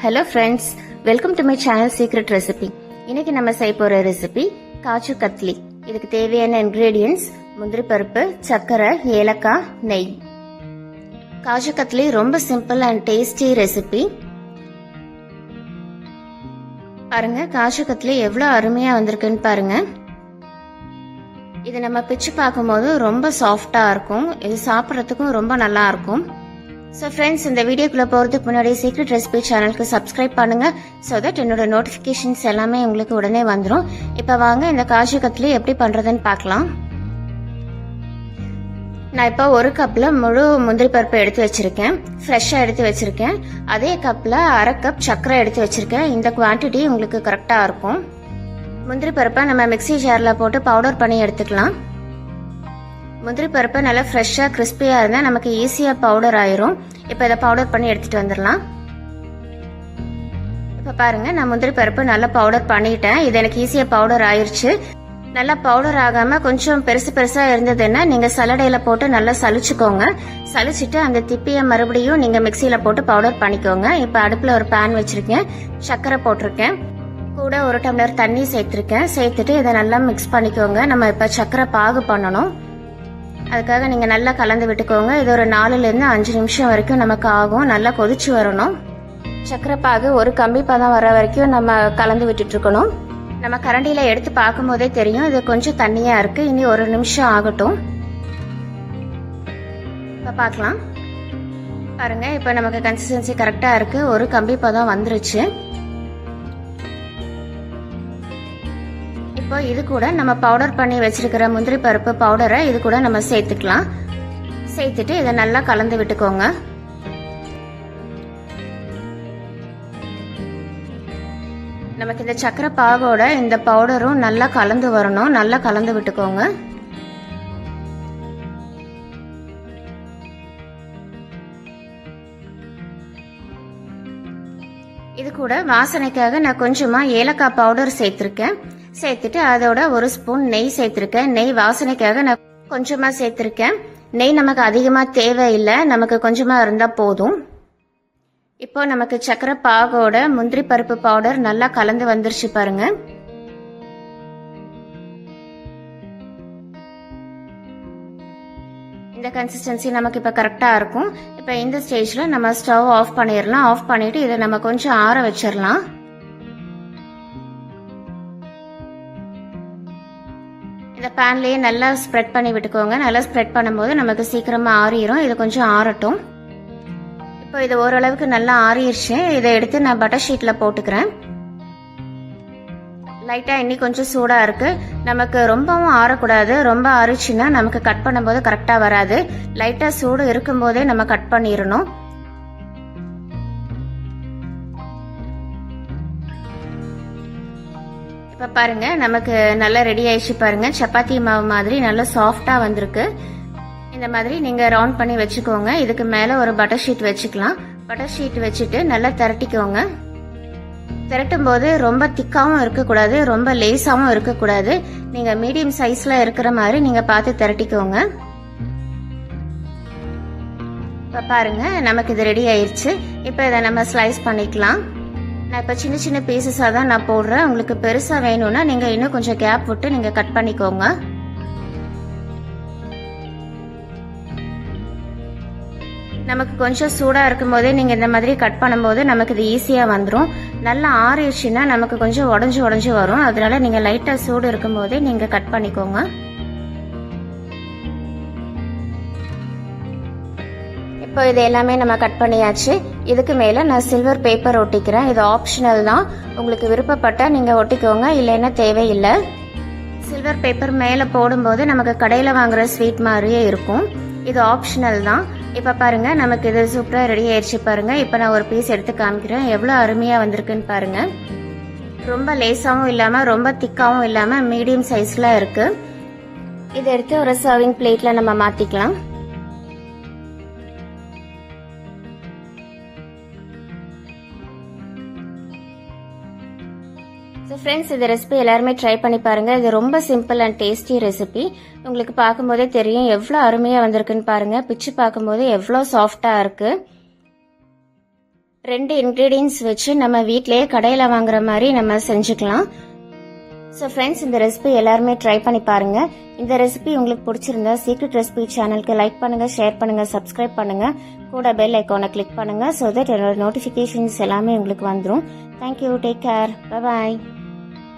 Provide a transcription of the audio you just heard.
Hello friends, welcome to my channel secret recipe. இன்னைக்கு நம்ம செய்ய போற ரெசிபி காஜு கத்லி. இதுக்கு தேவையான இன்கிரீடியன்ஸ் முந்திரி பருப்பு, சர்க்கரை, ஏலக்காய், நெய். காஜு கத்லி ரொம்ப சிம்பிள் அண்ட் டேஸ்டி ரெசிபி. பாருங்க, காஜு கத்லி எவ்வளோ அருமையா வந்திருக்குன்னு பாருங்க. இது நம்ம பிச்சு பார்க்கும்போது ரொம்ப சாஃப்டா இருக்கும். இது சாப்பிட்றதுக்கும் ரொம்ப நல்லா இருக்கும். ஸோ ஃப்ரெண்ட்ஸ், இந்த வீடியோக்குள்ளே போகிறதுக்கு முன்னாடி சீக்ரெட் ரெசிபி சேனலுக்கு சப்ஸ்கிரைப் பண்ணுங்க. ஸோ தட் என்னோட நோட்டிஃபிகேஷன்ஸ் எல்லாமே உங்களுக்கு உடனே வந்துடும். இப்போ வாங்க இந்த காஜு கத்லி எப்படி பண்ணுறதுன்னு பார்க்கலாம். நான் இப்போ ஒரு கப்பில் முழு முந்திரி பருப்பு எடுத்து வச்சிருக்கேன், ஃப்ரெஷ்ஷாக எடுத்து வச்சிருக்கேன். அதே கப்பில் அரை கப் சர்க்கரை எடுத்து வச்சிருக்கேன். இந்த குவான்டிட்டி உங்களுக்கு கரெக்டாக இருக்கும். முந்திரி பருப்பை நம்ம மிக்ஸி ஜாரில் போட்டு பவுடர் பண்ணி எடுத்துக்கலாம். முந்திரி பருப்பு நல்லா ஃப்ரெஷ்ஷாக கிறிஸ்பியாக இருந்தால் நமக்கு ஈஸியாக பவுடர் ஆயிரும். இப்போ இதை பவுடர் பண்ணி எடுத்துகிட்டு வந்துடலாம். இப்போ பாருங்கள், நான் முந்திரி பருப்பு நல்லா பவுடர் பண்ணிட்டேன். இது எனக்கு ஈஸியாக பவுடர் ஆயிடுச்சு. நல்லா பவுடர் ஆகாமல் கொஞ்சம் பெருசு பெருசாக இருந்ததுன்னா நீங்கள் சல்லடையில் போட்டு நல்லா சலிச்சுக்கோங்க. சலிச்சுட்டு அந்த திப்பியை மறுபடியும் நீங்கள் மிக்சியில் போட்டு பவுடர் பண்ணிக்கோங்க. இப்போ அடுப்பில் ஒரு பேன் வச்சுருக்கேன், சர்க்கரை போட்டிருக்கேன், கூட ஒரு டம்ளர் தண்ணி சேர்த்துருக்கேன். சேர்த்துட்டு இதை நல்லா மிக்ஸ் பண்ணிக்கோங்க. நம்ம இப்போ சர்க்கரை பாகு பண்ணணும். அதுக்காக நீங்கள் நல்லா கலந்து விட்டுக்கோங்க. இது ஒரு 4லேருந்து 5 நிமிஷம் வரைக்கும் நமக்கு ஆகும். நல்லா கொதிச்சு வரணும். சர்க்கரை பாகு ஒரு கம்பி பதம் வர வரைக்கும் நம்ம கலந்து விட்டுட்டு இருக்கணும். நம்ம கரண்டியில் எடுத்து பார்க்கும் போதே தெரியும் இது கொஞ்சம் தண்ணியாக இருக்குது. இனி ஒரு நிமிஷம் ஆகட்டும். இப்போ பார்க்கலாம். பாருங்க, இப்போ நமக்கு கன்சிஸ்டன்சி கரெக்டாக இருக்குது. ஒரு கம்பி பதம் வந்துருச்சு. இப்போ இது கூட நம்ம பவுடர் பண்ணி வச்சிருக்கிற முந்திரி பருப்பு பவுடரை இது கூட நம்ம சேர்த்துக்கலாம். சேர்த்துட்டு இதை நல்லா கலந்து விட்டுக்கோங்க. நமக்கு இந்த சர்க்கரை பாகோட இந்த பவுடரும் நல்லா கலந்து வரணும். நல்லா கலந்து விட்டுக்கோங்க. இது கூட வாசனைக்காக நான் கொஞ்சமா ஏலக்காய் பவுடர் சேர்த்திருக்கேன். சேர்த்துட்டு அதோட ஒரு ஸ்பூன் நெய் சேர்த்திருக்கேன். நெய் வாசனைக்காக நான் கொஞ்சமா சேர்த்திருக்கேன். நெய் நமக்கு அதிகமா தேவையில்லை, நமக்கு கொஞ்சமா இருந்தா போதும். இப்போ நமக்கு சர்க்கரை பாகோட முந்திரி பருப்பு பவுடர் நல்லா கலந்து வந்துருச்சு பாருங்க. இந்த கன்சிஸ்டன்சி நமக்கு இப்போ கரெக்டாக இருக்கும். இப்போ இந்த ஸ்டேஜில் நம்ம ஸ்டவ் ஆஃப் பண்ணிடலாம். ஆஃப் பண்ணிட்டு இதை நம்ம கொஞ்சம் ஆற வச்சிடலாம். இந்த பேன்லேயே நல்லா ஸ்ப்ரெட் பண்ணி விட்டுக்கோங்க. நல்லா ஸ்ப்ரெட் பண்ணும்போது நமக்கு சீக்கிரமாக ஆறிடும். இது கொஞ்சம் ஆறட்டும். இப்போ இது ஓரளவுக்கு நல்லா ஆறிடுச்சு. இதை எடுத்து நான் பட்டர் ஷீட்டில் போட்டுக்கிறேன். லைட்டாக இன்னி கொஞ்சம் சூடாக இருக்குது. நமக்கு ரொம்பவும் ஆறக்கூடாது. ரொம்ப ஆறிச்சுன்னா நமக்கு கட் பண்ணும்போது கரெக்டாக வராது. லைட்டாக சூடு இருக்கும்போதே நம்ம கட் பண்ணிடணும். இப்போ பாருங்க, நமக்கு நல்லா ரெடி ஆயிடுச்சு பாருங்க. சப்பாத்தி மாவு மாதிரி நல்லா சாஃப்டா வந்திருக்கு. இந்த மாதிரி நீங்க ரவுண்ட் பண்ணி வச்சுக்கோங்க. இதுக்கு மேல ஒரு பட்டர் ஷீட் வச்சுக்கலாம். பட்டர் ஷீட் வச்சுட்டு நல்லா திரட்டிக்கோங்க. திரட்டும் போது ரொம்ப திக்காவும் இருக்கக்கூடாது, ரொம்ப லேசாவும் இருக்கக்கூடாது. நீங்க மீடியம் சைஸ்ல இருக்கிற மாதிரி நீங்க பார்த்து திரட்டிக்கோங்க. இப்போ பாருங்க, நமக்கு இது ரெடி ஆயிடுச்சு. இப்போ இதை நம்ம ஸ்லைஸ் பண்ணிக்கலாம். நான் இப்போ சின்ன சின்ன பீசஸாக தான் நான் போடுறேன். உங்களுக்கு பெருசாக வேணும்னா நீங்கள் இன்னும் கொஞ்சம் கேப் விட்டு நீங்கள் கட் பண்ணிக்கோங்க. நமக்கு கொஞ்சம் சூடாக இருக்கும் போதே நீங்கள் இந்த மாதிரி கட் பண்ணும்போது நமக்கு இது ஈஸியாக வந்துடும். நல்லா ஆறிடுச்சுன்னா நமக்கு கொஞ்சம் உடஞ்சி வரும். அதனால நீங்கள் லைட்டாக சூடு இருக்கும் போதே நீங்கள் கட் பண்ணிக்கோங்க. இப்போ இது எல்லாமே நம்ம கட் பண்ணியாச்சு. இதுக்கு மேலே நான் சில்வர் பேப்பர் ஒட்டிக்கிறேன். இது ஆப்ஷனல் தான். உங்களுக்கு விருப்பப்பட்டால் நீங்கள் ஒட்டிக்கோங்க, இல்லைன்னா தேவையில்லை. சில்வர் பேப்பர் மேலே போடும்போது நமக்கு கடையில் வாங்குற ஸ்வீட் மாதிரியே இருக்கும். இது ஆப்ஷனல் தான். இப்போ பாருங்க, நமக்கு இது சூப்பராக ரெடி ஆயிடுச்சு பாருங்க. இப்போ நான் ஒரு பீஸ் எடுத்து காமிக்கிறேன். எவ்வளோ அருமையாக வந்திருக்குன்னு பாருங்க. ரொம்ப லேசாகவும் இல்லாமல் ரொம்ப திக்காகவும் இல்லாமல் மீடியம் சைஸில் இருக்கு. இதை எடுத்து ஒரு சர்விங் பிளேட்டில் நம்ம மாற்றிக்கலாம். ஸோ ஃப்ரெண்ட்ஸ், இந்த ரெசிபி எல்லாருமே ட்ரை பண்ணி பாருங்கள். இது ரொம்ப சிம்பிள் அண்ட் டேஸ்டி ரெசிபி. உங்களுக்கு பார்க்கும்போதே தெரியும் எவ்வளோ அருமையாக வந்திருக்குன்னு பாருங்கள். பிச்சு பார்க்கும்போது எவ்வளோ சாஃப்டாக இருக்குது. 2 இன்கிரீடியன்ஸ் வச்சு நம்ம வீட்டிலேயே கடையில் வாங்குற மாதிரி நம்ம செஞ்சுக்கலாம். ஸோ ஃப்ரெண்ட்ஸ், இந்த ரெசிபி எல்லாருமே ட்ரை பண்ணி பாருங்க. இந்த ரெசிபி உங்களுக்கு பிடிச்சிருந்தா சீக்ரெட் ரெசிபி சேனலுக்கு லைக் பண்ணுங்க, ஷேர் பண்ணுங்க, சப்ஸ்கிரைப் பண்ணுங்க, கூட பெல் ஐக்கானை கிளிக் பண்ணுங்க. ஸோ தட் என்னோட நோட்டிஃபிகேஷன்ஸ் எல்லாமே உங்களுக்கு வந்துடும். Thank you, take care, bye bye.